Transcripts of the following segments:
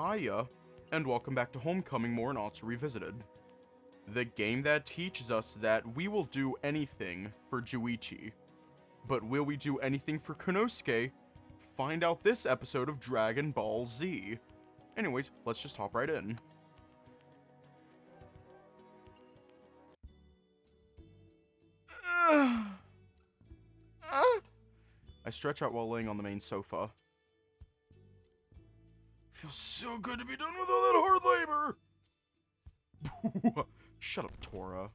Hiya, and welcome back to Homecoming Morenatsu Revisited. The game that teaches us that we will do anything for Juichi. But will we do anything for Kounosuke? Find out this episode of Dragon Ball Z. Anyways, let's just hop right in. I stretch out while laying on the main sofa. Feels so good to be done with all that hard labor! Shut up, Tora.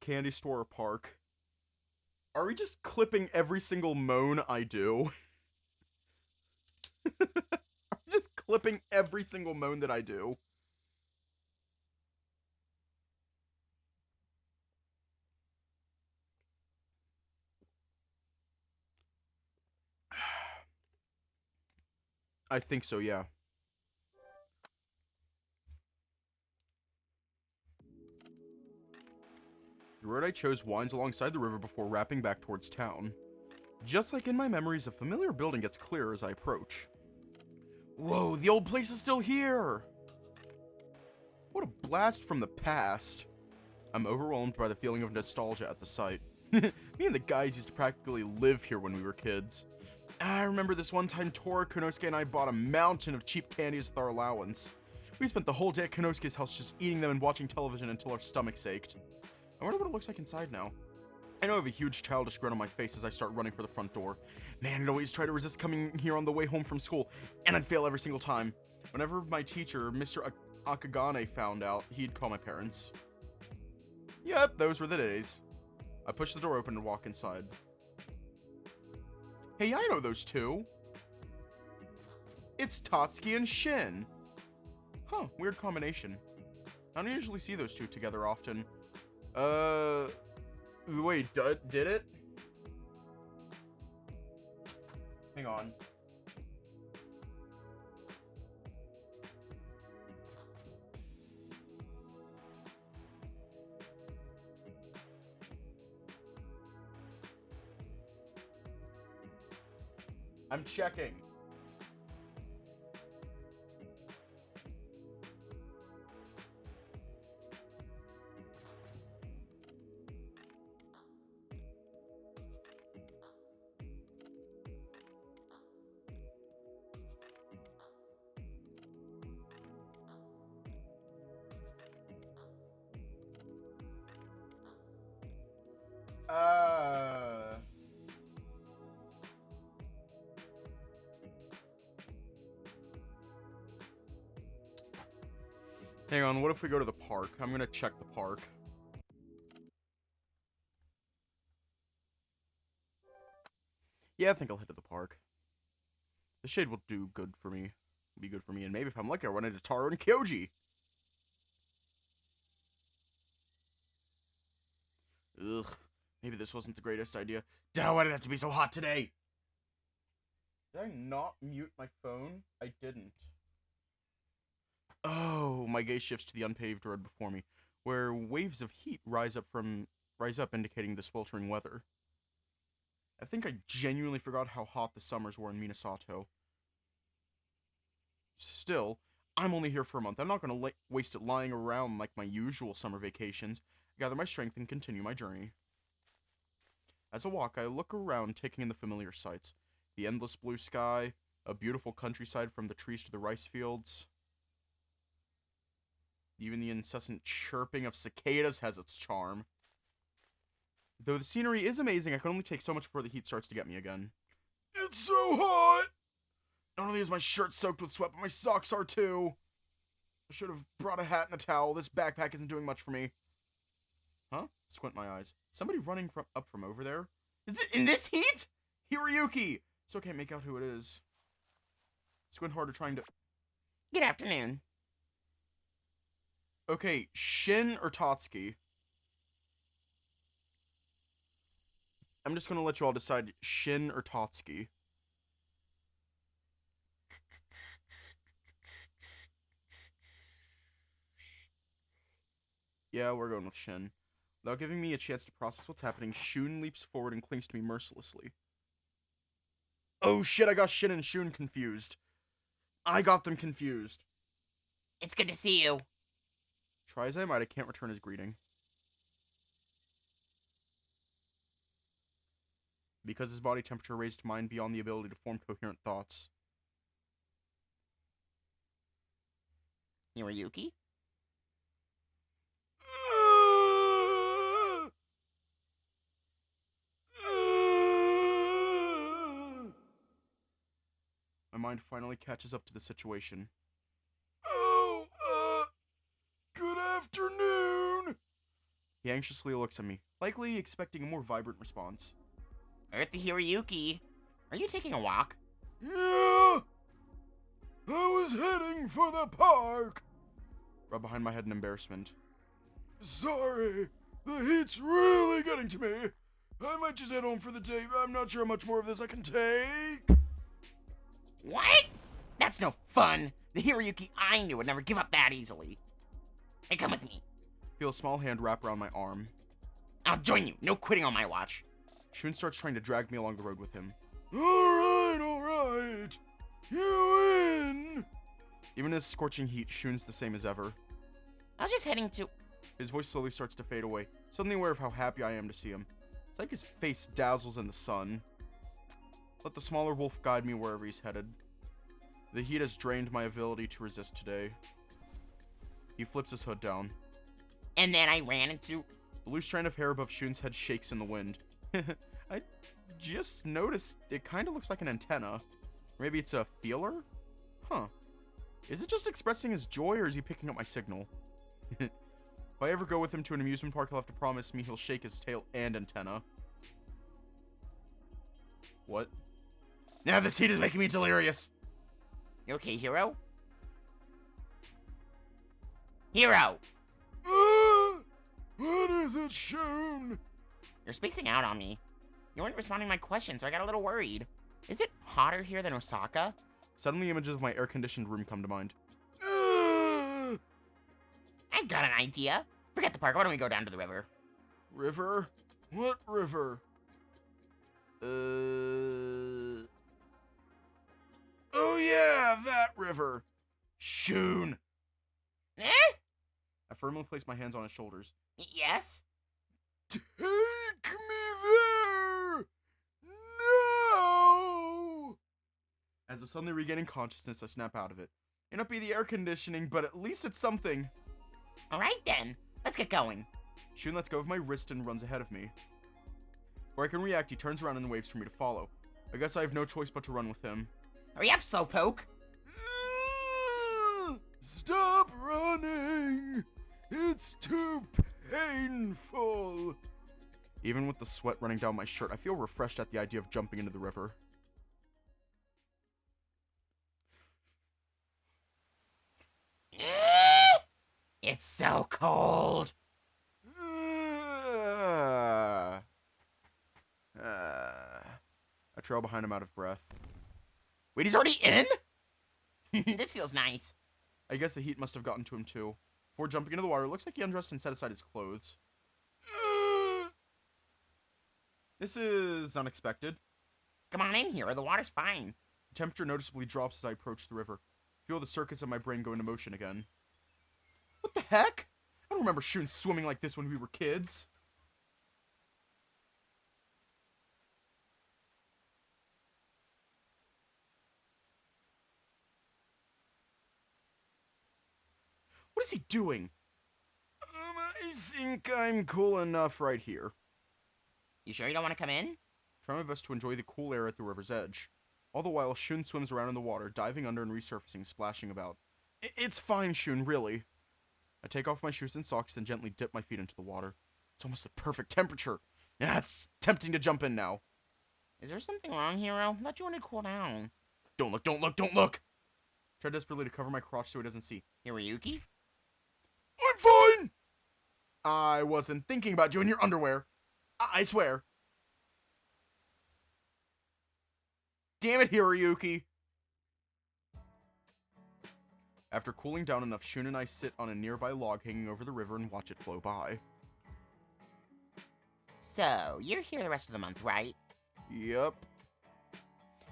Candy store or park? Are we just clipping every single moan I do? I'm just clipping every single moan that I do. I think so, yeah. The road I chose winds alongside the river before wrapping back towards town. Just like in my memories, a familiar building gets clearer as I approach. Whoa, the old place is still here! What a blast from the past. I'm overwhelmed by the feeling of nostalgia at the sight. Me and the guys used to practically live here when we were kids. I remember this one time Tora, Kounosuke, and I bought a mountain of cheap candies with our allowance. We spent the whole day at Kounosuke's house just eating them and watching television until our stomachs ached. I wonder what it looks like inside now. I know I have a huge childish grin on my face as I start running for the front door. Man, I'd always try to resist coming here on the way home from school, and I'd fail every single time. Whenever my teacher, Mr. Akagane, found out, he'd call my parents. Yep, those were the days. I push the door open and walk inside. Hey, I know those two. It's Tatsuki and Shin. Huh, weird combination. I don't usually see those two together often. Wait, did it? Hang on. I'm checking. Hang on, what if we go to the park? I'm gonna check the park. Yeah, I think I'll head to the park. The shade will do good for me. Be good for me, and maybe if I'm lucky, I'll run into Taro and Kyoji. Ugh, maybe this wasn't the greatest idea. Duh, why did it have to be so hot today? Did I not mute my phone? I didn't. Oh, my gaze shifts to the unpaved road before me, where waves of heat rise up, indicating the sweltering weather. I think I genuinely forgot how hot the summers were in Minasato. Still, I'm only here for a month. I'm not going to waste it lying around like my usual summer vacations. I gather my strength and continue my journey. As I walk, I look around, taking in the familiar sights. The endless blue sky, a beautiful countryside from the trees to the rice fields. Even the incessant chirping of cicadas has its charm. Though the scenery is amazing, I can only take so much before the heat starts to get me again. It's so hot! Not only is my shirt soaked with sweat, but my socks are too. I should have brought a hat and a towel. This backpack isn't doing much for me. Huh? Squint my eyes. Somebody running up from over there? Is it in this heat? Hiroyuki! Still can't make out who it is. Squint harder trying to... Good afternoon. Okay, Shin or Tatsuki? I'm just gonna let you all decide Shin or Tatsuki. Yeah, we're going with Shin. Without giving me a chance to process what's happening, Shun leaps forward and clings to me mercilessly. Oh shit, I got Shin and Shun confused. I got them confused. It's good to see you. Try as I might, I can't return his greeting. Because his body temperature raised mine beyond the ability to form coherent thoughts. Hiroyuki? My mind finally catches up to the situation. Oh, good afternoon! He anxiously looks at me, likely expecting a more vibrant response. Earthy Hiroyuki. Are you taking a walk? Yeah! I was heading for the park! Rub behind my head in embarrassment. Sorry, the heat's really getting to me. I might just head home for the day. I'm not sure how much more of this I can take. What? That's no fun. The Hiroyuki I knew would never give up that easily. Hey, come with me. Feel a small hand wrap around my arm. I'll join you. No quitting on my watch. Shun starts trying to drag me along the road with him. Alright. You win! Even in this scorching heat, Shun's the same as ever. I was just heading to... His voice slowly starts to fade away, suddenly aware of how happy I am to see him. It's like his face dazzles in the sun. Let the smaller wolf guide me wherever he's headed. The heat has drained my ability to resist today. He flips his hood down. And then I ran into... The loose strand of hair above Shun's head shakes in the wind. I just noticed it kind of looks like an antenna. Maybe it's a feeler? Huh. Is it just expressing his joy, or is he picking up my signal? If I ever go with him to an amusement park, he'll have to promise me he'll shake his tail and antenna. What? Now this heat is making me delirious. You okay, Hiro? Hiro! What is it, Shun? You're spacing out on me. You weren't responding to my question, so I got a little worried. Is it hotter here than Osaka? Suddenly, images of my air-conditioned room come to mind. I've got an idea. Forget the park. Why don't we go down to the river? River? What river? Oh yeah, that river. Shun. Eh? I firmly place my hands on his shoulders. Yes? Take me there! No! As if suddenly regaining consciousness, I snap out of it. May not be the air conditioning, but at least it's something. Alright then. Let's get going. Shun lets go of my wrist and runs ahead of me. Before I can react, he turns around and waves for me to follow. I guess I have no choice but to run with him. Hurry up, Slowpoke. Stop running! It's too painful. Even with the sweat running down my shirt, I feel refreshed at the idea of jumping into the river. It's so cold. I trail behind him out of breath. Wait, he's already in? This feels nice. I guess the heat must have gotten to him too. Before jumping into the water, it looks like he undressed and set aside his clothes. This is unexpected. Come on in here, the water's fine. The temperature noticeably drops as I approach the river. I feel the circuits of my brain go into motion again. What the heck? I don't remember Shun swimming like this when we were kids. What is he doing? I think I'm cool enough right here. You sure you don't want to come in? Try my best to enjoy the cool air at the river's edge. All the while, Shun swims around in the water, diving under and resurfacing, splashing about. It's fine, Shun, really. I take off my shoes and socks and gently dip my feet into the water. It's almost the perfect temperature. Yeah, it's tempting to jump in now. Is there something wrong, Hiro? I thought you wanted to cool down. Don't look, don't look, don't look! Try desperately to cover my crotch so he doesn't see. Hiroyuki? I'm fine! I wasn't thinking about you in your underwear. I swear. Damn it, Hiroyuki. After cooling down enough, Shun and I sit on a nearby log hanging over the river and watch it flow by. So, you're here the rest of the month, right? Yep.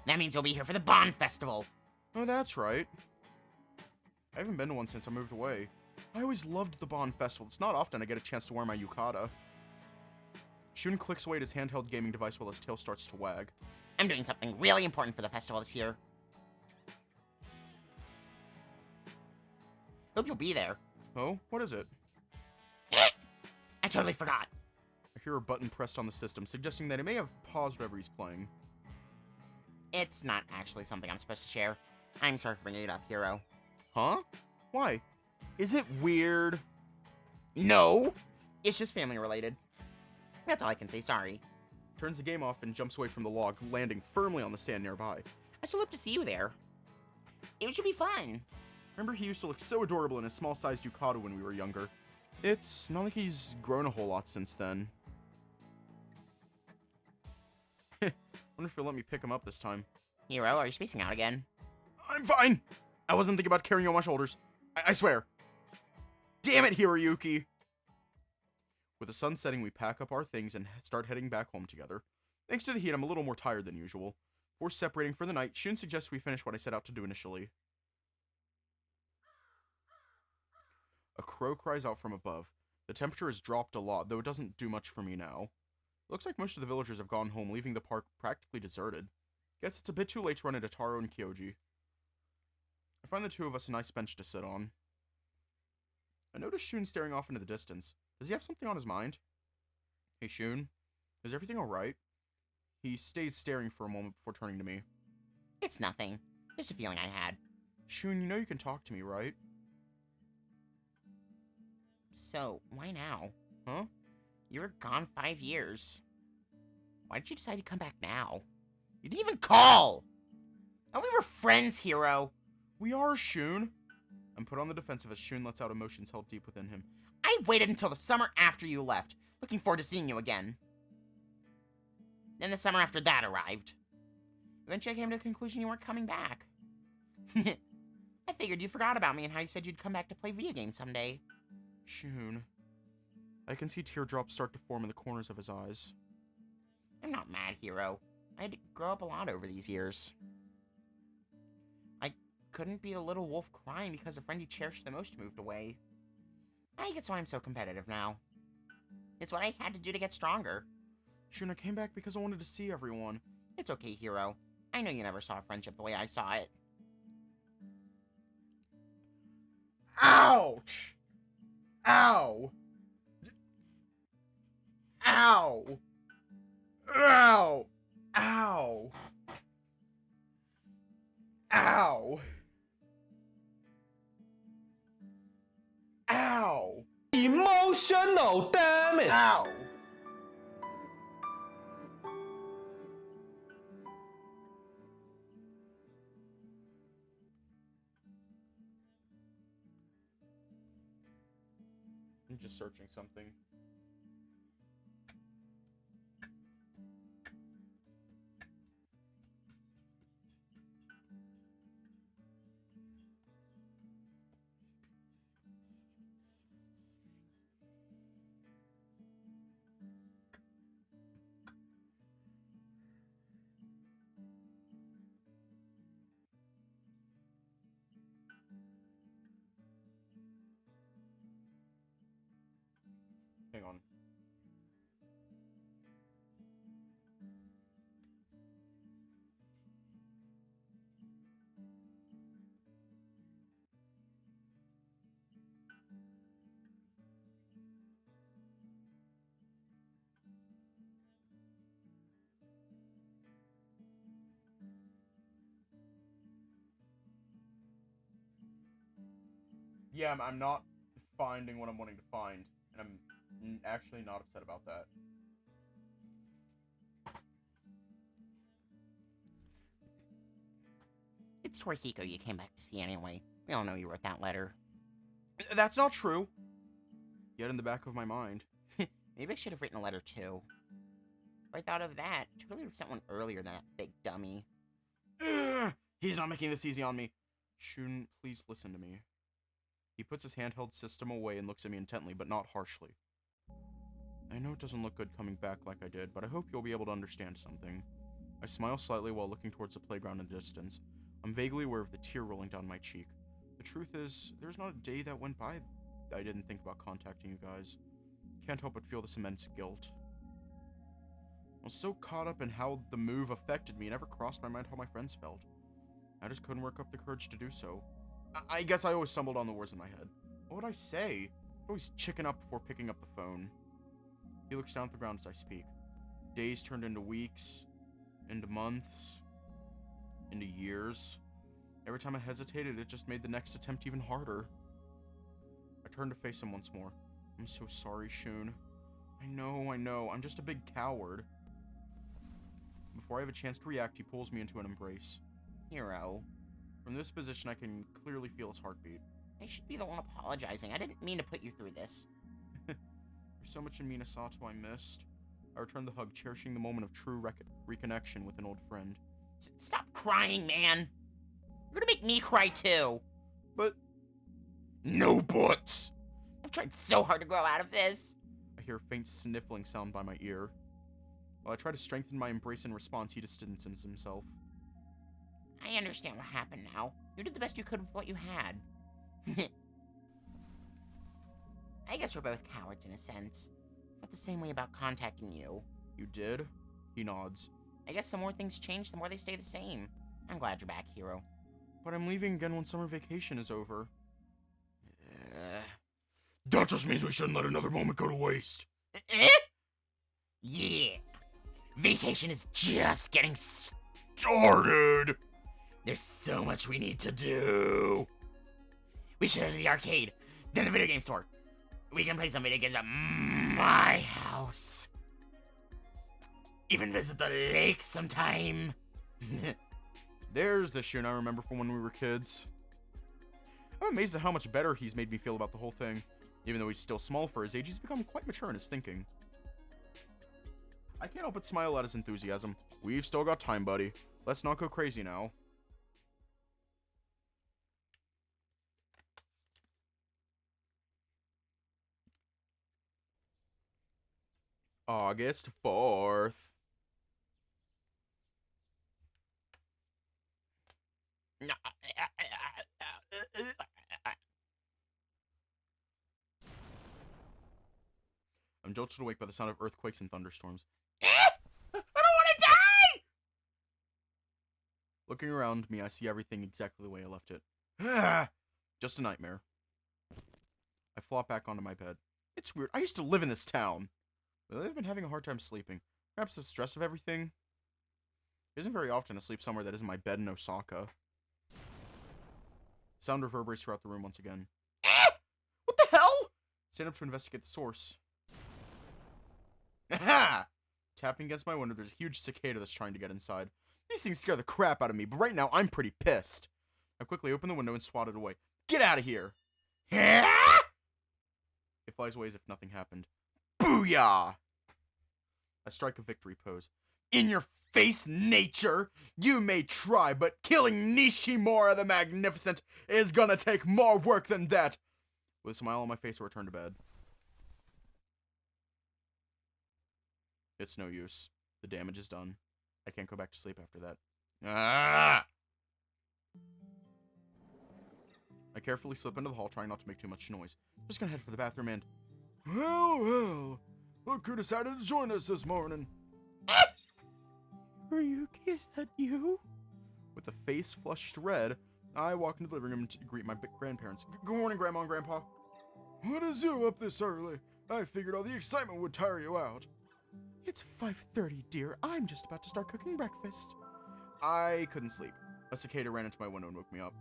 That means you'll be here for the Bond Festival. Oh, that's right. I haven't been to one since I moved away. I always loved the Bond Festival. It's not often I get a chance to wear my yukata. Shun clicks away at his handheld gaming device while his tail starts to wag. I'm doing something really important for the festival this year. Hope you'll be there. Oh, what is it? I totally forgot. I hear a button pressed on the system, suggesting that he may have paused whatever he's playing. It's not actually something I'm supposed to share. I'm sorry for bringing it up, Hero. Huh? Why? Is it weird? No! It's just family related. That's all I can say, sorry. Turns the game off and jumps away from the log, landing firmly on the sand nearby. I still hope to see you there. It should be fun. Remember he used to look so adorable in his small-sized yukata when we were younger. It's not like he's grown a whole lot since then. Wonder if he'll let me pick him up this time. Hero, are you spacing out again? I'm fine! I wasn't thinking about carrying you on my shoulders. I swear. Damn it, Hiroyuki! With the sun setting, we pack up our things and start heading back home together. Thanks to the heat, I'm a little more tired than usual. Before separating for the night, Shun suggests we finish what I set out to do initially. A crow cries out from above. The temperature has dropped a lot, though it doesn't do much for me now. It looks like most of the villagers have gone home, leaving the park practically deserted. Guess it's a bit too late to run into Taro and Kyoji. I find the two of us a nice bench to sit on. I notice Shun staring off into the distance. Does he have something on his mind? Hey Shun, is everything alright? He stays staring for a moment before turning to me. It's nothing. Just a feeling I had. Shun, you know you can talk to me, right? So, why now? Huh? You were gone 5 years. Why did you decide to come back now? You didn't even call! And we were friends, Hero. We are, Shun. I'm put on the defensive as Shun lets out emotions held deep within him. I waited until the summer after you left, looking forward to seeing you again. Then the summer after that arrived. Eventually I came to the conclusion you weren't coming back. I figured you forgot about me and how you said you'd come back to play video games someday. Shun. I can see teardrops start to form in the corners of his eyes. I'm not mad, Hero. I had to grow up a lot over these years. I couldn't be a little wolf crying because the friend you cherished the most moved away. I guess why I'm so competitive now. It's what I had to do to get stronger. Shun, I came back because I wanted to see everyone. It's okay, Hero. I know you never saw friendship the way I saw it. Ouch! Ow! Ow! Ow! Ow! Ow! Ow! Emotional, damn it! Ow! I'm just searching something. Hang on. Yeah, I'm not finding what I'm wanting to find, and I'm actually not upset about that. It's Torihiko you came back to see anyway. We all know you wrote that letter. That's not true. Yet in the back of my mind. Maybe I should have written a letter too. If I thought of that, I totally would have sent one earlier than that big dummy. Ugh, he's not making this easy on me. Shun, please listen to me. He puts his handheld system away and looks at me intently, but not harshly. I know it doesn't look good coming back like I did, but I hope you'll be able to understand something. I smile slightly while looking towards the playground in the distance. I'm vaguely aware of the tear rolling down my cheek. The truth is, there's not a day that went by I didn't think about contacting you guys. Can't help but feel this immense guilt. I was so caught up in how the move affected me, it never crossed my mind how my friends felt. I just couldn't work up the courage to do so. I guess I always stumbled on the words in my head. What would I say? I'd always chicken up before picking up the phone. He looks down at the ground as I speak. Days turned into weeks, into months, into years. Every time I hesitated, it just made the next attempt even harder. I turned to face him once more. I'm so sorry, Shun. I know, I'm just a big coward. Before I have a chance to react, he pulls me into an embrace. Hiro. From this position, I can clearly feel his heartbeat. I should be the one apologizing. I didn't mean to put you through this. There's so much in Minasato I missed. I returned the hug, cherishing the moment of true reconnection with an old friend. Stop crying, man. You're gonna make me cry, too. But... No buts! I've tried so hard to grow out of this. I hear a faint sniffling sound by my ear. While I try to strengthen my embrace in response, he distances himself. I understand what happened now. You did the best you could with what you had. I guess we're both cowards in a sense. Felt the same way about contacting you. You did? He nods. I guess the more things change, the more they stay the same. I'm glad you're back, Hiro. But I'm leaving again when summer vacation is over. That just means we shouldn't let another moment go to waste. Yeah. Vacation is just getting Started! There's so much we need to do. We should head to the arcade, then the video game store. We can play some video games at my house. Even visit the lake sometime. There's the Shun I remember from when we were kids. I'm amazed at how much better he's made me feel about the whole thing. Even though he's still small for his age, he's become quite mature in his thinking. I can't help but smile at his enthusiasm. We've still got time, buddy. Let's not go crazy now. August 4th. I'm jolted awake by the sound of earthquakes and thunderstorms. I don't want to die! Looking around me, I see everything exactly the way I left it. Just a nightmare. I flop back onto my bed. It's weird. I used to live in this town. But I've been having a hard time sleeping. Perhaps the stress of everything. It isn't very often to sleep somewhere that isn't my bed in Osaka. Sound reverberates throughout the room once again. What the hell? Stand up to investigate the source. Aha! Tapping against my window, there's a huge cicada that's trying to get inside. These things scare the crap out of me, but right now I'm pretty pissed. I quickly open the window and swat it away. Get out of here! It flies away as if nothing happened. Booyah! I strike a victory pose. In your face, nature! You may try, but killing Nishimura the Magnificent is gonna take more work than that! With a smile on my face, I return to bed. It's no use. The damage is done. I can't go back to sleep after that. Ah! I carefully slip into the hall, trying not to make too much noise. Just gonna head for the bathroom and... Well, look who decided to join us this morning. Ryuki, is that you? With a face flushed red, I walk into the living room to greet my grandparents. Good morning, Grandma and Grandpa. What is you up this early? I figured all the excitement would tire you out. It's 5:30, dear. I'm just about to start cooking breakfast. I couldn't sleep. A cicada ran into my window and woke me up.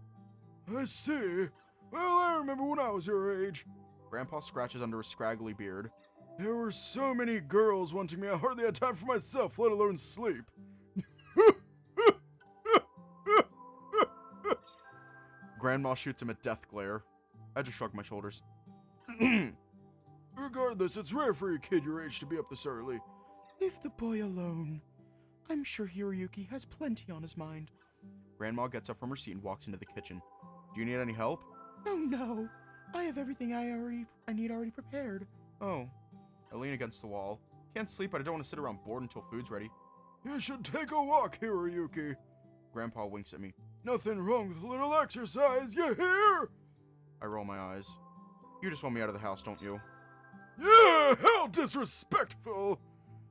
I see. Well, I remember when I was your age. Grandpa scratches under a scraggly beard. There were so many girls wanting me, I hardly had time for myself, let alone sleep. Grandma shoots him a death glare. I just shrug my shoulders. Regardless, it's rare for a kid your age to be up this early. Leave the boy alone. I'm sure Hiroyuki has plenty on his mind. Grandma gets up from her seat and walks into the kitchen. Do you need any help? Oh no, I have everything I need already prepared. Oh. I lean against the wall. Can't sleep, but I don't want to sit around bored until food's ready. You should take a walk, Hiroyuki. Grandpa winks at me. Nothing wrong with a little exercise, you hear? I roll my eyes. You just want me out of the house, don't you? Yeah, how disrespectful!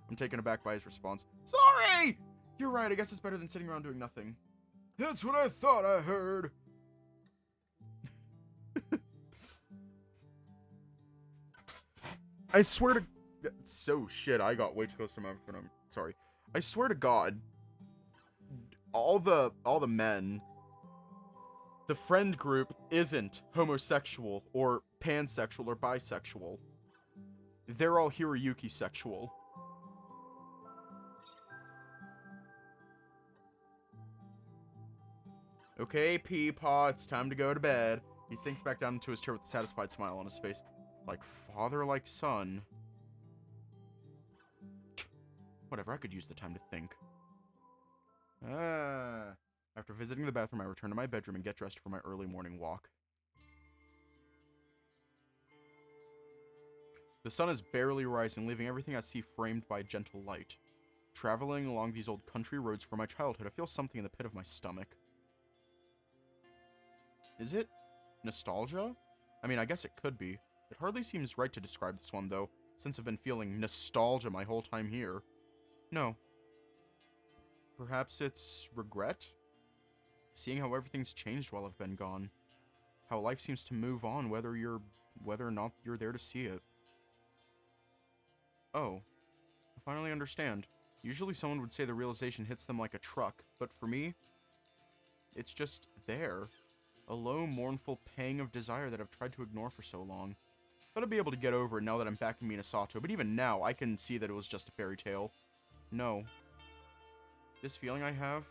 I'm taken aback by his response. Sorry! You're right, I guess it's better than sitting around doing nothing. That's what I thought I heard. I swear to... So shit, I got way too close to my microphone. I'm sorry. I swear to God, all the men, the friend group isn't homosexual or pansexual or bisexual. They're all Hiroyuki sexual. Okay, Peepaw, it's time to go to bed. He sinks back down into his chair with a satisfied smile on his face. Like father, like son. Whatever, I could use the time to think. After visiting the bathroom, I return to my bedroom and get dressed for my early morning walk. The sun is barely rising, leaving everything I see framed by gentle light. Traveling along these old country roads from my childhood, I feel something in the pit of my stomach. Is it nostalgia? I mean, I guess it could be. It hardly seems right to describe this one, though, since I've been feeling nostalgia my whole time here. No. Perhaps it's regret? Seeing how everything's changed while I've been gone. How life seems to move on whether or not you're there to see it. Oh. I finally understand. Usually someone would say the realization hits them like a truck, but for me, it's just there. A low, mournful pang of desire that I've tried to ignore for so long. Thought I'd be able to get over it now that I'm back in Minasato, but even now, I can see that it was just a fairy tale. No. This feeling I have,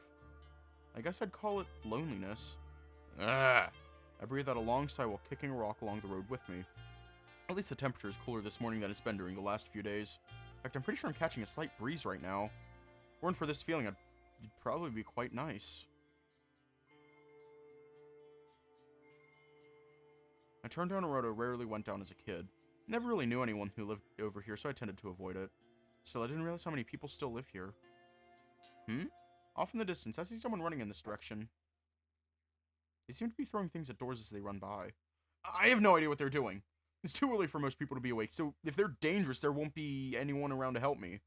I guess I'd call it loneliness. I breathe out a long sigh while kicking a rock along the road with me. At least the temperature is cooler this morning than it's been during the last few days. In fact, I'm pretty sure I'm catching a slight breeze right now. Weren't for this feeling, it'd probably be quite nice. I turned down a road I rarely went down as a kid. Never really knew anyone who lived over here, so I tended to avoid it. Still, I didn't realize how many people still live here. Off in the distance, I see someone running in this direction. They seem to be throwing things at doors as they run by. I have no idea what they're doing. It's too early for most people to be awake, so if they're dangerous, there won't be anyone around to help me.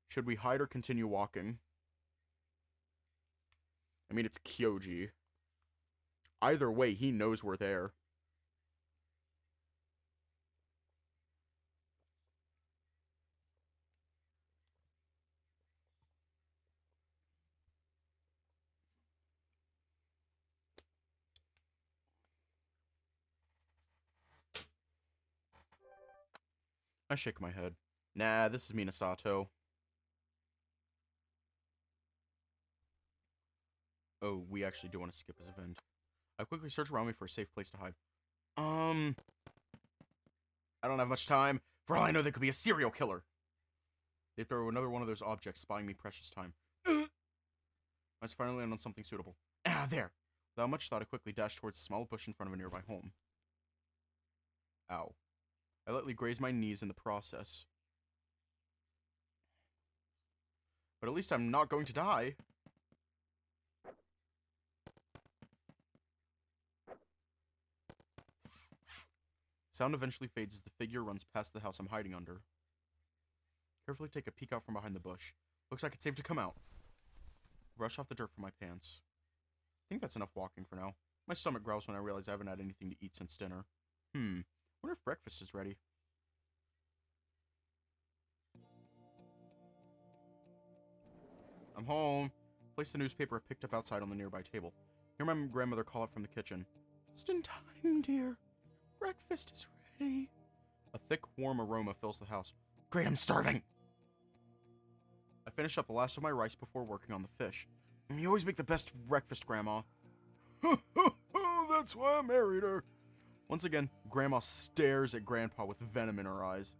Should we hide or continue walking? I mean, it's Kyoji. Either way, he knows we're there. I shake my head. Nah, this is Minasato. Oh, we actually do want to skip his event. I quickly search around me for a safe place to hide. I don't have much time. For all I know, they could be a serial killer. They throw another one of those objects, buying me precious time. I was finally land on something suitable. Ah, there. Without much thought, I quickly dashed towards a small bush in front of a nearby home. Ow. I lightly grazed my knees in the process. But at least I'm not going to die. Sound eventually fades as the figure runs past the house I'm hiding under. Carefully take a peek out from behind the bush. Looks like it's safe to come out. Brush off the dirt from my pants. I think that's enough walking for now. My stomach growls when I realize I haven't had anything to eat since dinner. Wonder if breakfast is ready. I'm home. Place the newspaper I picked up outside on the nearby table. Hear my grandmother call out from the kitchen. Just in time, dear. Breakfast is ready. A thick, warm aroma fills the house. Great, I'm starving. I finish up the last of my rice before working on the fish. You always make the best breakfast, Grandma. That's why I married her. Once again, Grandma stares at Grandpa with venom in her eyes.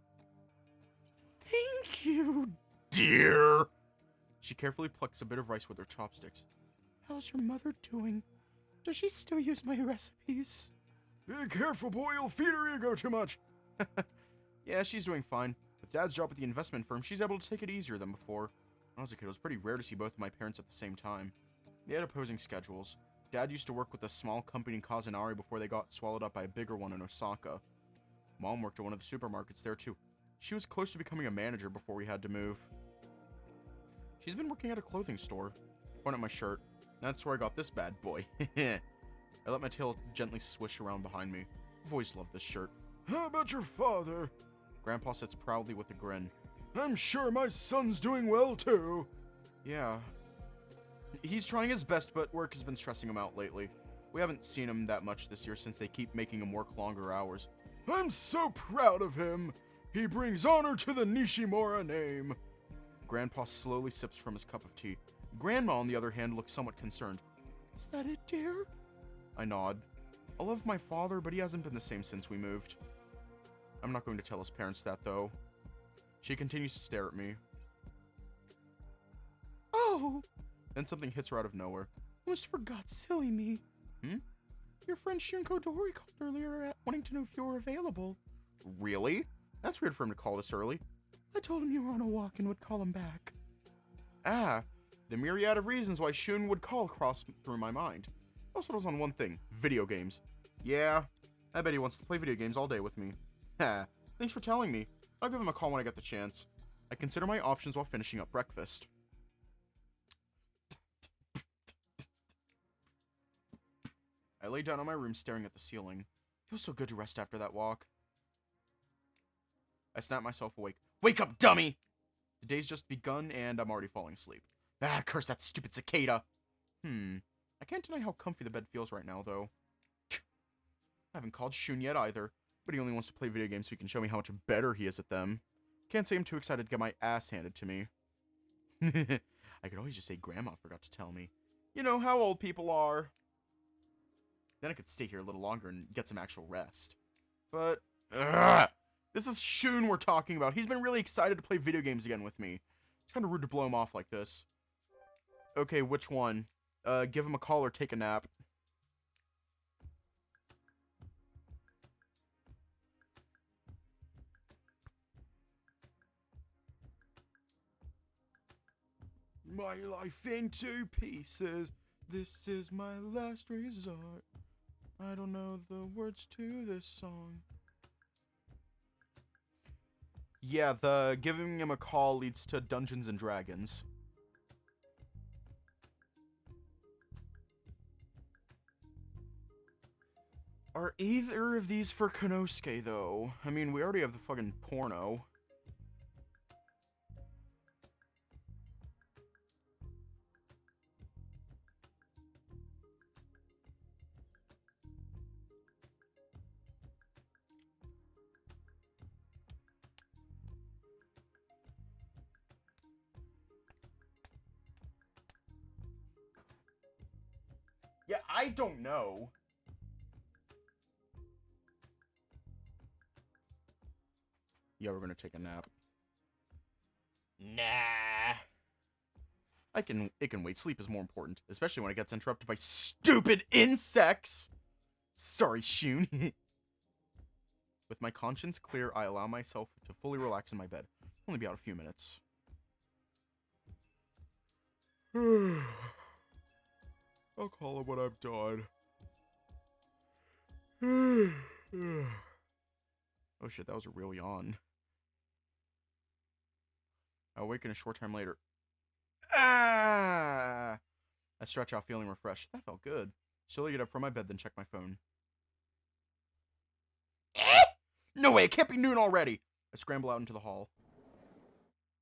Thank you, dear. She carefully plucks a bit of rice with her chopsticks. How's your mother doing? Does she still use my recipes? Be careful, boy, you'll feed her ego too much. Yeah, she's doing fine. With Dad's job at the investment firm, she's able to take it easier than before. When I was a kid, it was pretty rare to see both of my parents at the same time. They had opposing schedules. Dad used to work with a small company in Kazunari before they got swallowed up by a bigger one in Osaka. Mom worked at one of the supermarkets there too. She was close to becoming a manager before we had to move. She's been working at a clothing store. Point at my shirt. That's where I got this bad boy. I let my tail gently swish around behind me. I've always loved this shirt. How about your father? Grandpa sits proudly with a grin. I'm sure my son's doing well too. Yeah. He's trying his best, but work has been stressing him out lately. We haven't seen him that much this year since they keep making him work longer hours. I'm so proud of him. He brings honor to the Nishimura name. Grandpa slowly sips from his cup of tea. Grandma, on the other hand, looks somewhat concerned. Is that it, dear? I nod. I love my father, but he hasn't been the same since we moved. I'm not going to tell his parents that, though. She continues to stare at me. Oh! Then something hits her out of nowhere. Almost forgot, silly me. Your friend Shunko Dori called earlier wanting to know if you were available. Really? That's weird for him to call this early. I told him you were on a walk and would call him back. Ah, the myriad of reasons why Shun would call crossed through my mind. I also was on one thing, video games. Yeah, I bet he wants to play video games all day with me. Ha, thanks for telling me. I'll give him a call when I get the chance. I consider my options while finishing up breakfast. I lay down on my room staring at the ceiling. Feels so good to rest after that walk. I snap myself awake. Wake up, dummy! The day's just begun and I'm already falling asleep. Ah, curse that stupid cicada! I can't deny how comfy the bed feels right now, though. I haven't called Shun yet either, but he only wants to play video games so he can show me how much better he is at them. Can't say I'm too excited to get my ass handed to me. I could always just say Grandma forgot to tell me. You know how old people are. Then I could stay here a little longer and get some actual rest. But, this is Shun we're talking about. He's been really excited to play video games again with me. It's kind of rude to blow him off like this. Okay, which one? Give him a call or take a nap. My life in 2 pieces. This is my last resort. I don't know the words to this song. Yeah, the giving him a call leads to Dungeons and Dragons. Are either of these for Kounosuke, though? I mean, we already have the fucking porno. Yeah, I don't know. Yeah, we're gonna take a nap. Nah. It can wait. Sleep is more important, especially when it gets interrupted by stupid insects. Sorry, Shun. With my conscience clear, I allow myself to fully relax in my bed. Only be out a few minutes. I'll call it when I'm done. Oh shit, that was a real yawn. I awaken a short time later. Ah! I stretch out feeling refreshed. That felt good. Slowly get up from my bed, then check my phone. No way, it can't be noon already! I scramble out into the hall.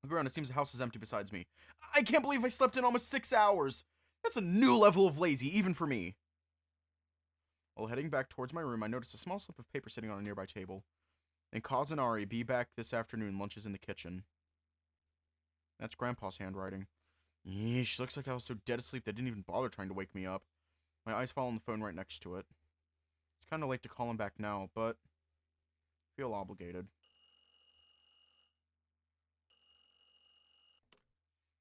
Look around, it seems the house is empty besides me. I can't believe I slept in almost 6 hours! That's a new level of lazy, even for me. While heading back towards my room, I notice a small slip of paper sitting on a nearby table. In Kazunari, be back this afternoon, lunch is in the kitchen. That's Grandpa's handwriting. Yeesh, looks like I was so dead asleep they didn't even bother trying to wake me up. My eyes fall on the phone right next to it. It's kind of late to call him back now, but I feel obligated.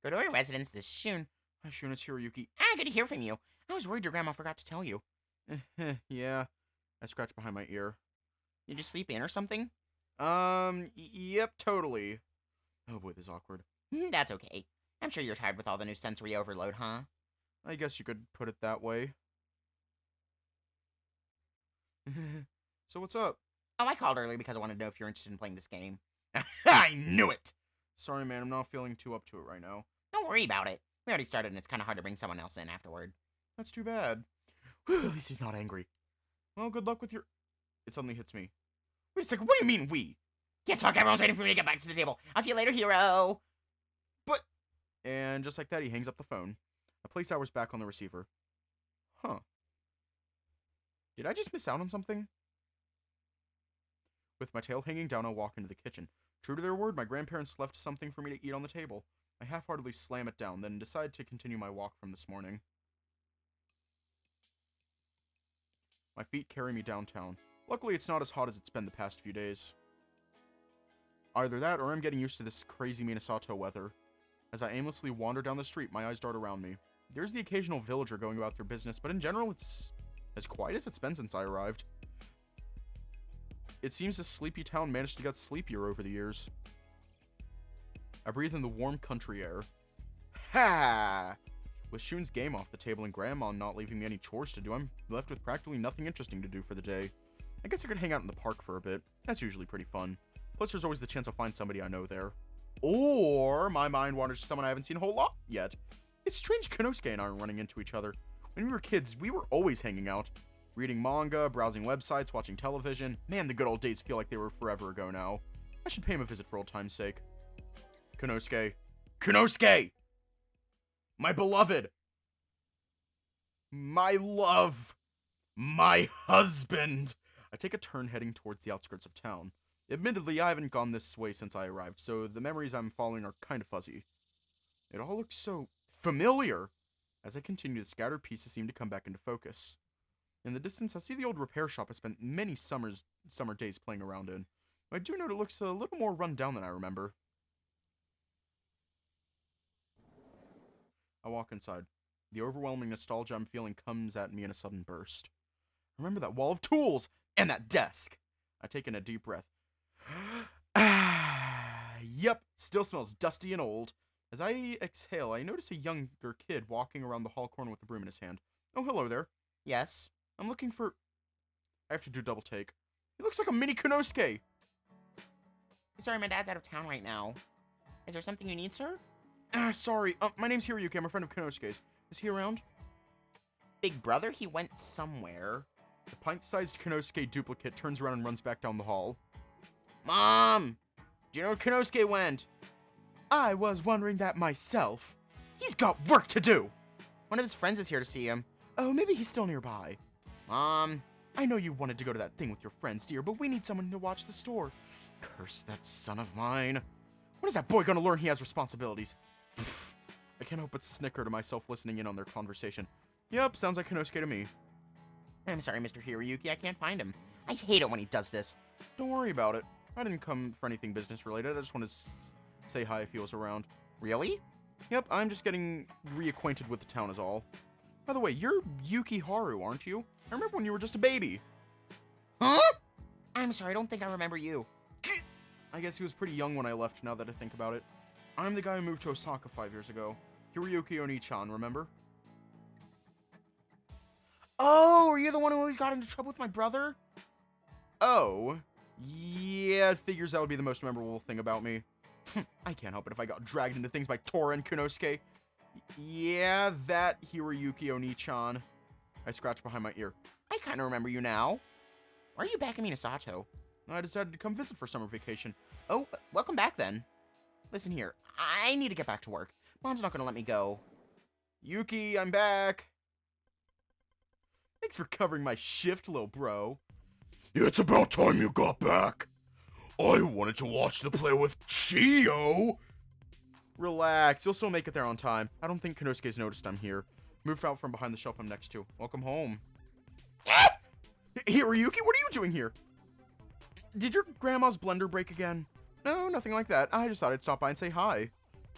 Godori residence, this is Shun. Hi, Shun, it's Hiroyuki. Good to hear from you. I was worried your grandma forgot to tell you. Yeah. I scratch behind my ear. You just sleep in or something? Yep, totally. Oh boy, this is awkward. That's okay. I'm sure you're tired with all the new sensory overload, huh? I guess you could put it that way. So what's up? Oh, I called earlier because I wanted to know if you're interested in playing this game. I knew it! Sorry, man, I'm not feeling too up to it right now. Don't worry about it. We already started and it's kind of hard to bring someone else in afterward. That's too bad. Whew, at least he's not angry. Well, good luck with your... It suddenly hits me. Wait a second, what do you mean, we? Can't talk, everyone's waiting for me to get back to the table. I'll see you later, hero! And just like that, he hangs up the phone. I place ours back on the receiver. Huh. Did I just miss out on something? With my tail hanging down, I walk into the kitchen. True to their word, my grandparents left something for me to eat on the table. I half-heartedly slam it down, then decide to continue my walk from this morning. My feet carry me downtown. Luckily, it's not as hot as it's been the past few days. Either that, or I'm getting used to this crazy Minasato weather. As I aimlessly wander down the street, my eyes dart around me. There's the occasional villager going about their business, but in general, it's as quiet as it's been since I arrived. It seems this sleepy town managed to get sleepier over the years. I breathe in the warm country air. Ha! With Shun's game off the table and Grandma not leaving me any chores to do, I'm left with practically nothing interesting to do for the day. I guess I could hang out in the park for a bit. That's usually pretty fun. Plus, there's always the chance I'll find somebody I know there. Or my mind wanders to someone I haven't seen a whole lot yet. It's strange Kounosuke and I are running into each other. When we were kids, we were always hanging out. Reading manga, browsing websites, watching television. Man, the good old days feel like they were forever ago now. I should pay him a visit for old time's sake. Kounosuke. Kounosuke! My beloved! My love! My husband! I take a turn heading towards the outskirts of town. Admittedly, I haven't gone this way since I arrived, so the memories I'm following are kind of fuzzy. It all looks so familiar. As I continue, the scattered pieces seem to come back into focus. In the distance, I see the old repair shop I spent many summer days playing around in. I do note it looks a little more run down than I remember. I walk inside. The overwhelming nostalgia I'm feeling comes at me in a sudden burst. Remember that wall of tools and that desk. I take in a deep breath. Yep, still smells dusty and old. As I exhale, I notice a younger kid walking around the hall corner with a broom in his hand. Oh, hello there. Yes? I'm looking for... I have to do a double take. He looks like a mini Kounosuke. Sorry, my dad's out of town right now. Is there something you need, sir? Sorry. My name's Hiroyuki. I'm a friend of Kounosuke's. Is he around? Big brother? He went somewhere. The pint-sized Kounosuke duplicate turns around and runs back down the hall. Mom! Do you know where Kounosuke went? I was wondering that myself. He's got work to do. One of his friends is here to see him. Oh, maybe he's still nearby. Mom! I know you wanted to go to that thing with your friends, dear, but we need someone to watch the store. Curse that son of mine. When is that boy gonna learn he has responsibilities? Pfft. I can't help but snicker to myself listening in on their conversation. Yep, sounds like Kounosuke to me. I'm sorry, Mr. Hiroyuki, I can't find him. I hate it when he does this. Don't worry about it. I didn't come for anything business related. I just want to say hi if he was around. Really? Yep, I'm just getting reacquainted with the town is all. By the way, you're Yuki Haru, aren't you? I remember when you were just a baby. Huh? I'm sorry, I don't think I remember you. I guess he was pretty young when I left, now that I think about it. I'm the guy who moved to Osaka 5 years ago. Hiroyuki Oni-chan, remember? Oh, are you the one who always got into trouble with my brother? Oh. Yeah, it figures that would be the most memorable thing about me. I can't help it if I got dragged into things by Tora and Kounosuke. Yeah, that Hiroyuki Oni-chan. I scratch behind my ear. I kind of remember you now. Why are you back in Minasato? I decided to come visit for summer vacation. Oh, welcome back then. Listen here, I need to get back to work. Mom's not gonna let me go. Yuki, I'm back. Thanks for covering my shift, little bro. It's about time you got back. I wanted to watch the play with Chio. Relax, you'll still make it there on time. I don't think Kounosuke's noticed I'm here. Move out from behind the shelf I'm next to. Welcome home. Hiroyuki, what are you doing here? Did your grandma's blender break again? No, nothing like that. I just thought I'd stop by and say hi.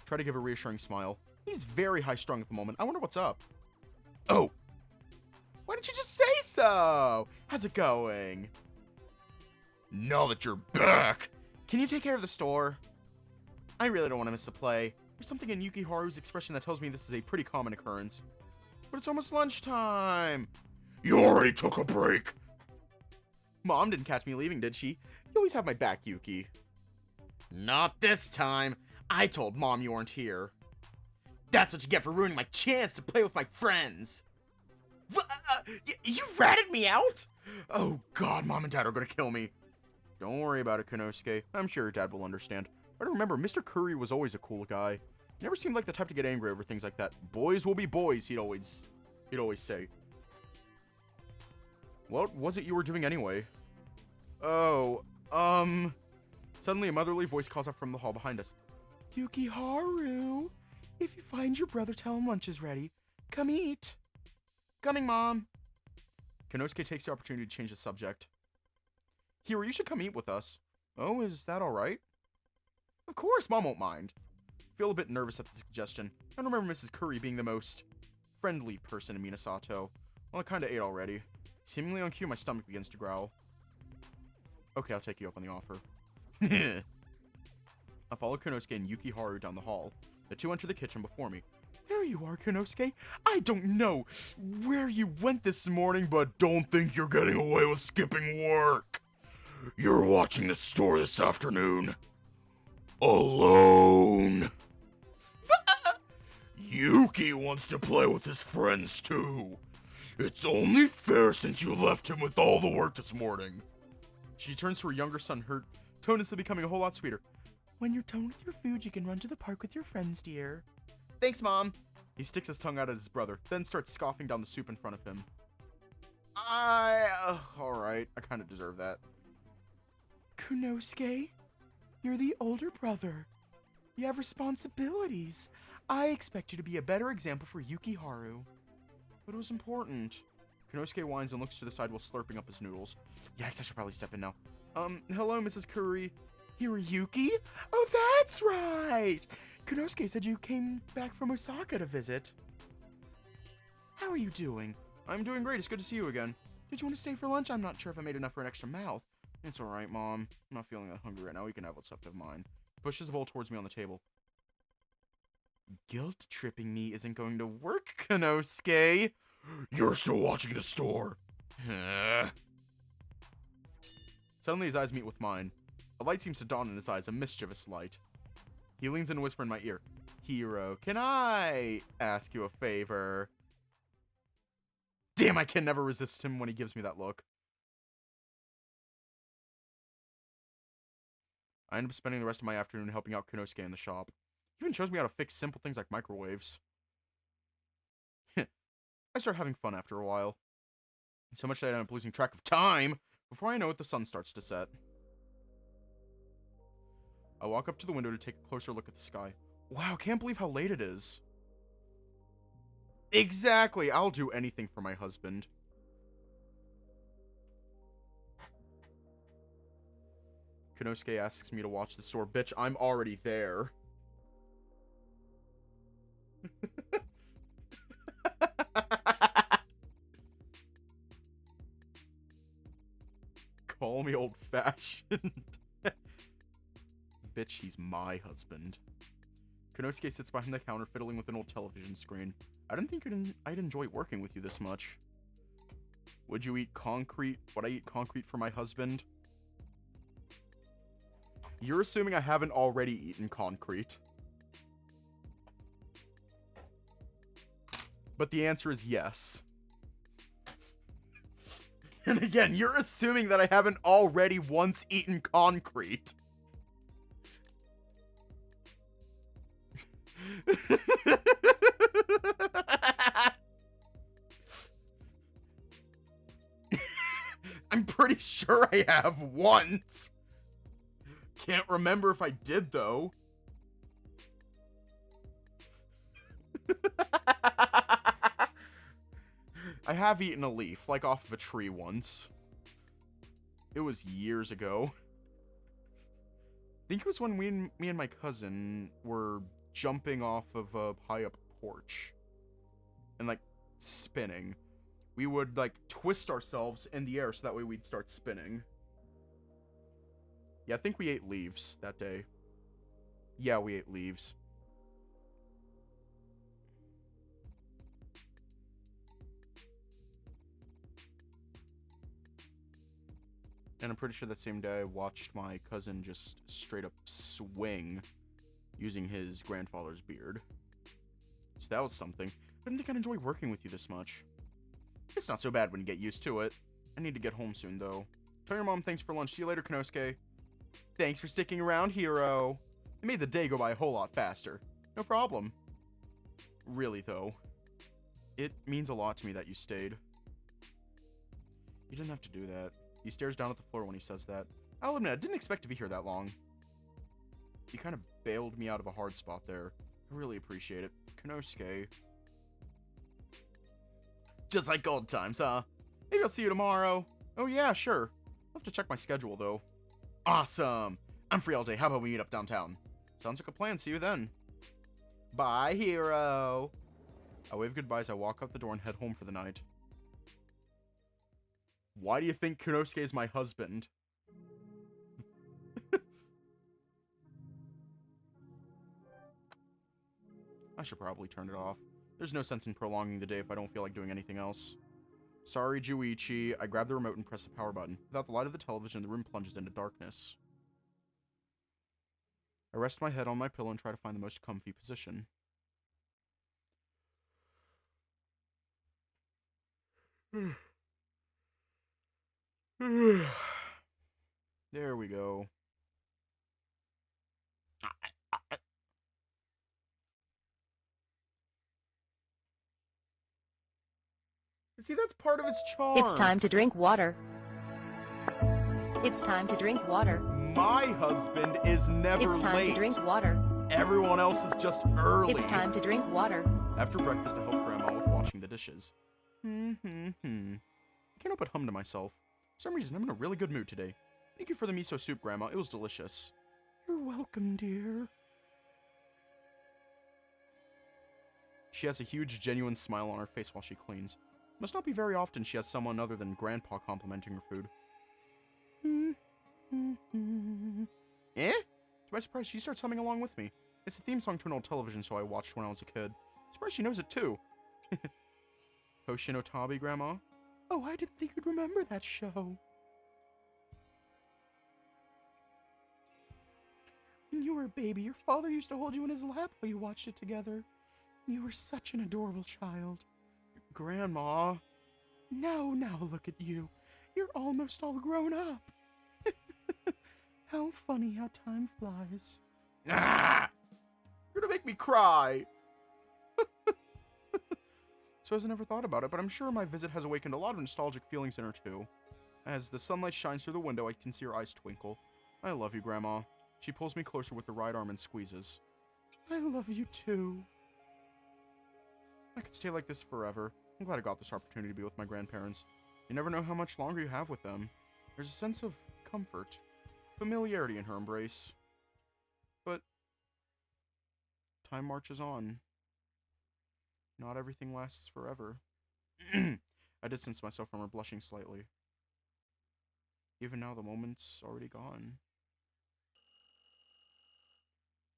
Try to give a reassuring smile. He's very high-strung at the moment. I wonder what's up. Oh, Why didn't you just say so? How's it going? Now that you're back, Can you take care of the store? I really don't want to miss a play. There's something in Yukiharu's expression that tells me this is a pretty common occurrence. But it's almost lunchtime. you already took a break. Mom didn't catch me leaving, did she? You always have my back, Yuki. Not this time. I told Mom you weren't here. That's what you get for ruining my chance to play with my friends. You ratted me out? Oh God, Mom and Dad are gonna kill me. Don't worry about it, Kounosuke. I'm sure your dad will understand. But remember, Mr. Curry was always a cool guy. Never seemed like the type to get angry over things like that. Boys will be boys, he'd always say. What was it you were doing anyway? Oh, Suddenly a motherly voice calls out from the hall behind us. Yukiharu, if you find your brother, tell him lunch is ready. Come eat. Coming, Mom. Kounosuke takes the opportunity to change the subject. Hiro, you should come eat with us. Oh, is that alright? Of course, Mom won't mind. Feel a bit nervous at the suggestion. I remember Mrs. Curry being the most friendly person in Minasato. Well, I kinda ate already. Seemingly on cue, my stomach begins to growl. Okay, I'll take you up on the offer. I follow Kounosuke and Yukiharu down the hall. The two enter the kitchen before me. There you are, Kounosuke. I don't know where you went this morning, but Don't think you're getting away with skipping work. You're watching the store this afternoon. Alone. Yuki wants to play with his friends too. It's only fair since you left him with all the work this morning. She turns to her younger son, her tone is becoming a whole lot sweeter. When you're done with your food, you can run to the park with your friends, dear. Thanks, Mom. He sticks his tongue out at his brother, then starts scoffing down the soup in front of him. Alright, I kind of deserve that. Kounosuke, you're the older brother. You have responsibilities. I expect you to be a better example for Yukiharu. But it was important. Kounosuke whines and looks to the side while slurping up his noodles. Yikes, I should probably step in now. Hello, Mrs. Curry. Hiroyuki? Oh, that's right! Kounosuke said you came back from Osaka to visit. How are you doing? I'm doing great. It's good to see you again. Did you want to stay for lunch? I'm not sure if I made enough for an extra mouth. It's alright, Mom. I'm not feeling that hungry right now. We can have what's left of mine. Pushes the bowl towards me on the table. Guilt-tripping me isn't going to work, Kounosuke. You're still watching the store. Suddenly his eyes meet with mine. A light seems to dawn in his eyes, a mischievous light. He leans in and whispers in my ear. Hiro, can I ask you a favor? Damn, I can never resist him when he gives me that look. I end up spending the rest of my afternoon helping out Kounosuke in the shop. He even shows me how to fix simple things like microwaves. I start having fun after a while. So much that I end up losing track of time. Before I know it, the sun starts to set. I walk up to the window to take a closer look at the sky. Wow, can't believe how late it is. Exactly, I'll do anything for my husband. Kounosuke asks me to watch the store. Bitch, I'm already there. Call me old-fashioned. Bitch, he's my husband. Kounosuke sits behind the counter fiddling with an old television screen. I didn't think I'd enjoy working with you this much. Would you eat concrete? Would I eat concrete for my husband? You're assuming I haven't already eaten concrete. But the answer is yes. And again, you're assuming that I haven't already once eaten concrete. I'm pretty sure I have once. Can't remember if I did, though. I have eaten a leaf, like off of a tree once. It was years ago. I think it was when me and my cousin were jumping off of a high up porch. And like spinning. we would, like, twist ourselves in the air so that way we'd start spinning. Yeah, I think we ate leaves that day. Yeah, we ate leaves. And I'm pretty sure that same day I watched my cousin just straight up swing using his grandfather's beard. So that was something. I didn't think I'd enjoy working with you this much. It's not so bad when you get used to it. I need to get home soon, though. Tell your mom thanks for lunch. See you later, Kounosuke. Thanks for sticking around, hero. It made the day go by a whole lot faster. No problem. Really, though. It means a lot to me that you stayed. You didn't have to do that. He stares down at the floor when he says that. I'll admit, I didn't expect to be here that long. You kind of bailed me out of a hard spot there. I really appreciate it. Kounosuke. Just like old times, huh? Maybe I'll see you tomorrow. Oh yeah, sure. I'll have to check my schedule, though. Awesome! I'm free all day. How about we meet up downtown? Sounds like a plan. See you then. Bye, hero! I wave goodbye as I walk out the door and head home for the night. Why do you think Kounosuke is my husband? I should probably turn it off. There's no sense in prolonging the day if I don't feel like doing anything else. Sorry, Juichi. I grab the remote and press the power button. Without the light of the television, the room plunges into darkness. I rest my head on my pillow and try to find the most comfy position. There we go. See, that's part of its charm. It's time to drink water. It's time to drink water. My husband is never late. It's time to drink water. Everyone else is just early. It's time to drink water. After breakfast, I help Grandma with washing the dishes. I can't help but hum to myself. For some reason, I'm in a really good mood today. Thank you for the miso soup, Grandma. It was delicious. You're welcome, dear. She has a huge, genuine smile on her face while she cleans. Must not be very often she has someone other than Grandpa complimenting her food. Eh? To my surprise, she starts humming along with me. It's the theme song to an old television show I watched when I was a kid. Surprised she knows it too. Hoshin Otabi, Grandma? Oh, I didn't think you'd remember that show. When you were a baby, your father used to hold you in his lap while you watched it together. You were such an adorable child. Grandma. Now look at you. You're almost all grown up. How funny how time flies. Ah! You're gonna make me cry. So I never thought about it, but I'm sure my visit has awakened a lot of nostalgic feelings in her too. As the sunlight shines through the window, I can see her eyes twinkle. I love you, Grandma. She pulls me closer with the right arm and squeezes. I love you too. I could stay like this forever. I'm glad I got this opportunity to be with my grandparents. You never know how much longer you have with them. There's a sense of comfort, familiarity in her embrace. But time marches on. Not everything lasts forever. I distance myself from her, blushing slightly. Even now, the moment's already gone.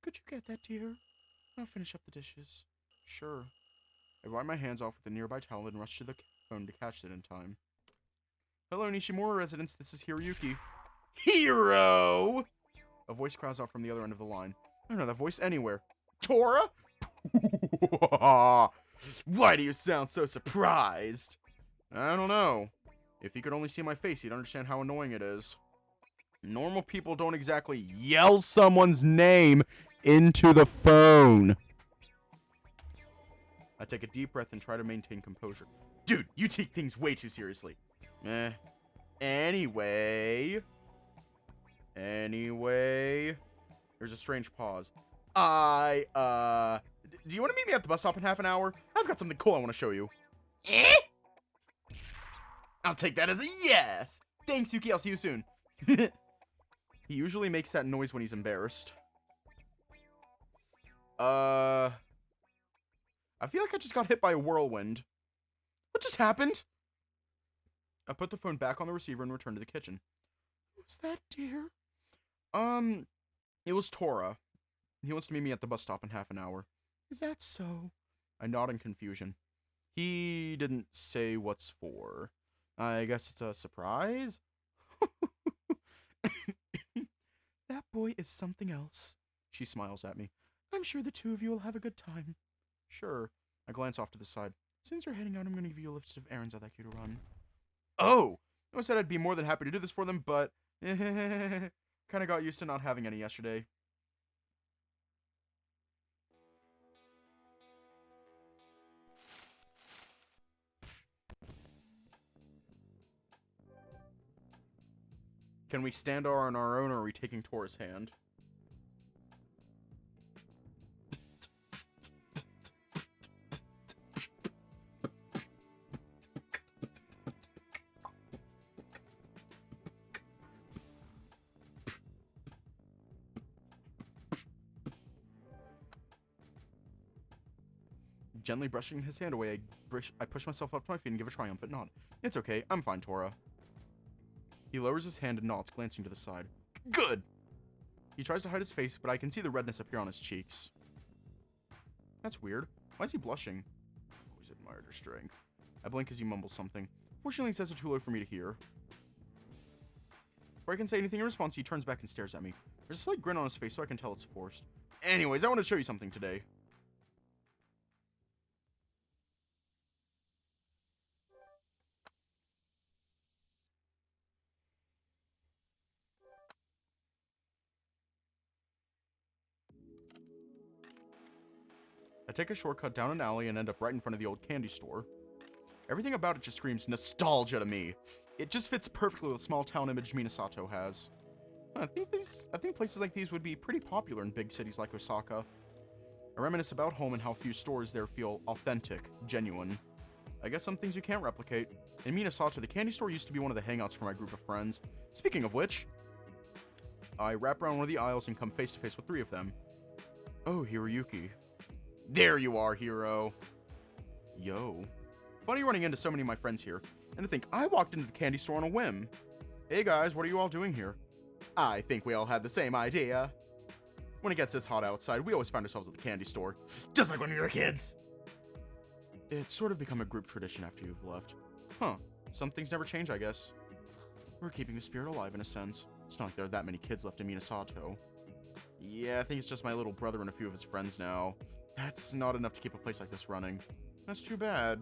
Could you get that, dear? I'll finish up the dishes. Sure. I wipe my hands off with a nearby towel and rush to the phone to catch it in time. Hello, Nishimura residence. This is Hiroyuki. Hero! A voice cries out from the other end of the line. I don't know that voice anywhere. Tora? Why do you sound so surprised? I don't know. If he could only see my face, he'd understand how annoying it is. Normal people don't exactly yell someone's name into the phone. I take a deep breath and try to maintain composure. Dude, you take things way too seriously. Anyway. There's a strange pause. Do you want to meet me at the bus stop in half an hour? I've got something cool I want to show you. Eh? I'll take that as a yes. Thanks, Yuki. I'll see you soon. He usually makes that noise when he's embarrassed. I feel like I just got hit by a whirlwind. What just happened? I put the phone back on the receiver and returned to the kitchen. Who's that, dear? It was Tora. He wants to meet me at the bus stop in half an hour. Is that so? I nod in confusion. He didn't say what's for. I guess it's a surprise? That boy is something else. She smiles at me. I'm sure the two of you will have a good time. Sure. I glance off to the side. Since you're heading out, I'm going to give you a list of errands I'd like you to run. Oh! I said I'd be more than happy to do this for them, but... kind of got used to not having any yesterday. Can we stand on our own, or are we taking Tora's hand? Gently brushing his hand away, I push myself up to my feet and give a triumphant nod. It's okay, I'm fine, Tora. He lowers his hand and nods, glancing to the side. Good! He tries to hide his face, but I can see the redness appear on his cheeks. That's weird. Why is he blushing? I've always admired her strength. I blink as he mumbles something. Fortunately, he says it too low for me to hear. Before I can say anything in response, he turns back and stares at me. There's a slight grin on his face, so I can tell it's forced. Anyways, I want to show you something today. I take a shortcut down an alley and end up right in front of the old candy store. Everything about it just screams nostalgia to me. It just fits perfectly with the small town image Minasato has. I think places like these would be pretty popular in big cities like Osaka. I reminisce about home and how few stores there feel authentic, genuine. I guess some things you can't replicate. In Minasato, the candy store used to be one of the hangouts for my group of friends. Speaking of which, I wrap around one of the aisles and come face to face with 3 of them. Oh, Hiroyuki. There you are, Hiro. Yo. Funny running into so many of my friends here, and to think I walked into the candy store on a whim. Hey guys, what are you all doing here? I think we all had the same idea. When it gets this hot outside, we always find ourselves at the candy store. Just like when we were kids! It's sort of become a group tradition after you've left. Huh. Some things never change, I guess. We're keeping the spirit alive in a sense. It's not like there are that many kids left in Minasato. Yeah, I think it's just my little brother and a few of his friends now. That's not enough to keep a place like this running. That's too bad.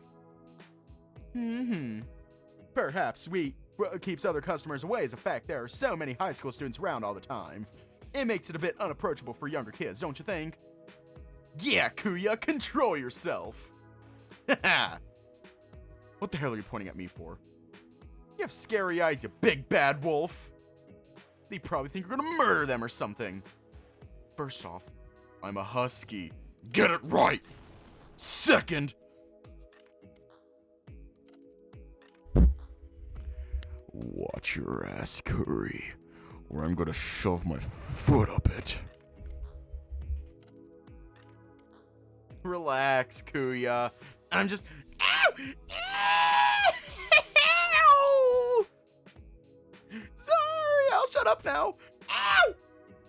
Perhaps what keeps other customers away is the fact there are so many high school students around all the time. It makes it a bit unapproachable for younger kids, don't you think? Yeah, Kuya, control yourself! Haha! What the hell are you pointing at me for? You have scary eyes, you big bad wolf! They probably think you're gonna murder them or something. First off, I'm a husky. Get it right! Second, watch your ass, Curry, or I'm gonna shove my foot up it. Relax, Kuya. I'm just... Ow! Ow! Sorry, I'll shut up now. Ow!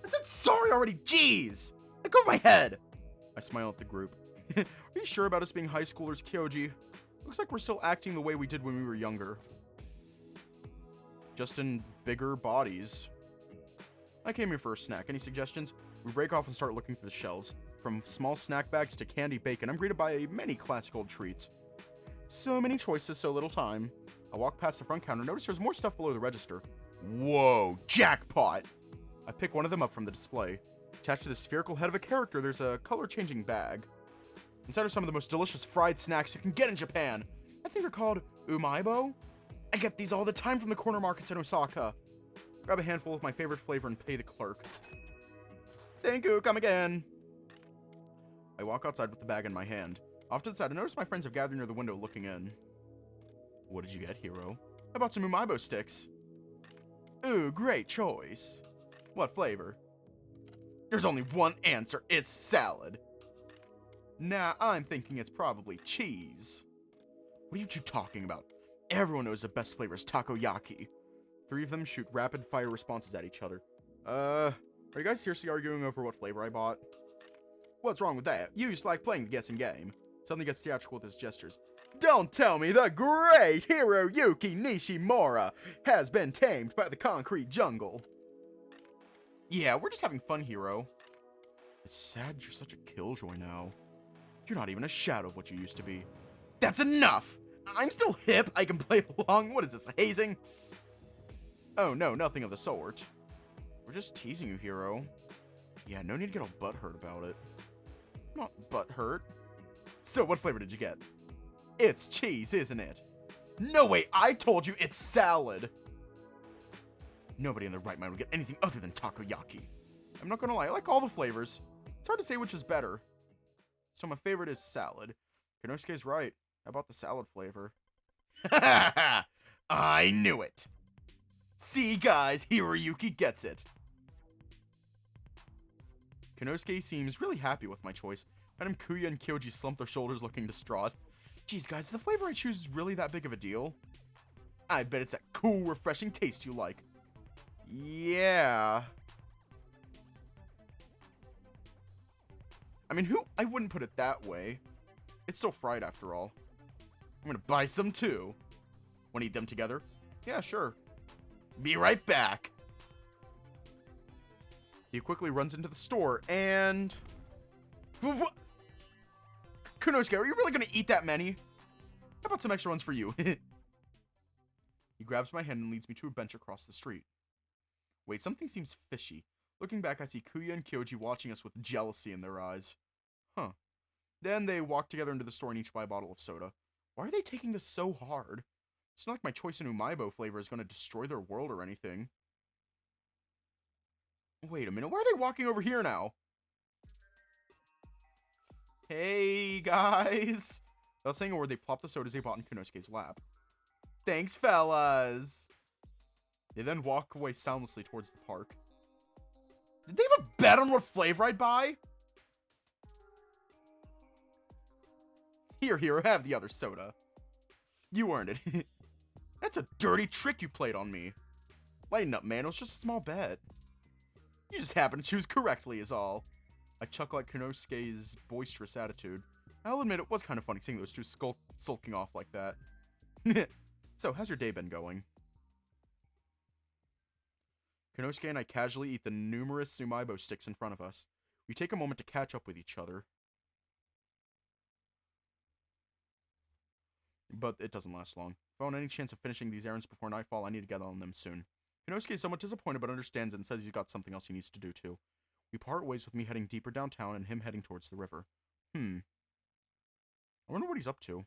I said sorry already, jeez! Let go of my head! I smile at the group. Are you sure about us being high schoolers, Kyoji? Looks like we're still acting the way we did when we were younger. Just in bigger bodies. I came here for a snack. Any suggestions? We break off and start looking through the shelves. From small snack bags to candy bacon, I'm greeted by many classic old treats. So many choices, so little time. I walk past the front counter, notice there's more stuff below the register. Whoa, jackpot! I pick one of them up from the display. Attached to the spherical head of a character, there's a color-changing bag. Inside are some of the most delicious fried snacks you can get in Japan. I think they're called umaibo. I get these all the time from the corner markets in Osaka. Grab a handful of my favorite flavor and pay the clerk. Thank you, come again. I walk outside with the bag in my hand. Off to the side, I notice my friends have gathered near the window looking in. What did you get, Hiro? I bought some umaibo sticks. Ooh, great choice. What flavor? There's only one answer, it's salad. Nah, I'm thinking it's probably cheese. What are you two talking about? Everyone knows the best flavor is takoyaki. 3 of them shoot rapid-fire responses at each other. Are you guys seriously arguing over what flavor I bought? What's wrong with that? You used to like playing the guessing game. Suddenly gets theatrical with his gestures. Don't tell me the great Hiroyuki Nishimura has been tamed by the concrete jungle. Yeah, we're just having fun, Hiro. It's sad you're such a killjoy now. You're not even a shadow of what you used to be. That's enough! I'm still hip, I can play along. What is this, hazing? Oh no, nothing of the sort. We're just teasing you, Hiro. Yeah, no need to get all butthurt about it. I'm not butthurt. So what flavor did you get? It's cheese, isn't it? No way, I told you it's salad. Nobody in their right mind would get anything other than takoyaki. I'm not gonna lie, I like all the flavors. It's hard to say which is better. So my favorite is salad. Kounosuke's right. How about the salad flavor? I knew it. See, guys, Hiroyuki gets it. Kounosuke seems really happy with my choice. Madame Kuya and Kyoji slump their shoulders looking distraught. Geez, guys, is the flavor I choose really that big of a deal? I bet it's that cool, refreshing taste you like. Yeah. I mean, I wouldn't put it that way. It's still fried after all. I'm gonna buy some too. Wanna eat them together? Yeah, sure. Be right back. He quickly runs into the store and... What? Kounosuke, are you really gonna eat that many? How about some extra ones for you? He grabs my hand and leads me to a bench across the street. Wait, something seems fishy. Looking back, I see Kuya and Kyoji watching us with jealousy in their eyes. Huh. Then they walk together into the store and each buy a bottle of soda. Why are they taking this so hard? It's not like my choice in umaibo flavor is going to destroy their world or anything. Wait a minute, why are they walking over here now? Hey, guys. Without saying a word, they plop the sodas they bought in Kounosuke's lap. Thanks, fellas. They then walk away soundlessly towards the park. Did they have a bet on what flavor I'd buy? Here, Hiro, have the other soda. You earned it. That's a dirty trick you played on me. Lighten up, man. It was just a small bet. You just happened to choose correctly is all. I chuckle at Kounosuke's boisterous attitude. I'll admit it was kind of funny seeing those two sulking off like that. So, how's your day been going? Kounosuke and I casually eat the numerous umaibo sticks in front of us. We take a moment to catch up with each other. But it doesn't last long. If I want any chance of finishing these errands before nightfall, I need to get on them soon. Kounosuke is somewhat disappointed but understands and says he's got something else he needs to do too. We part ways with me heading deeper downtown and him heading towards the river. I wonder what he's up to.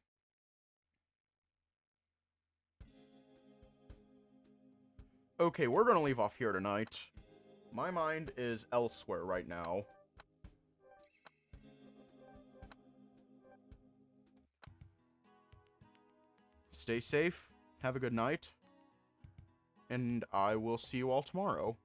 Okay, we're gonna leave off here tonight. My mind is elsewhere right now. Stay safe, have a good night, and I will see you all tomorrow.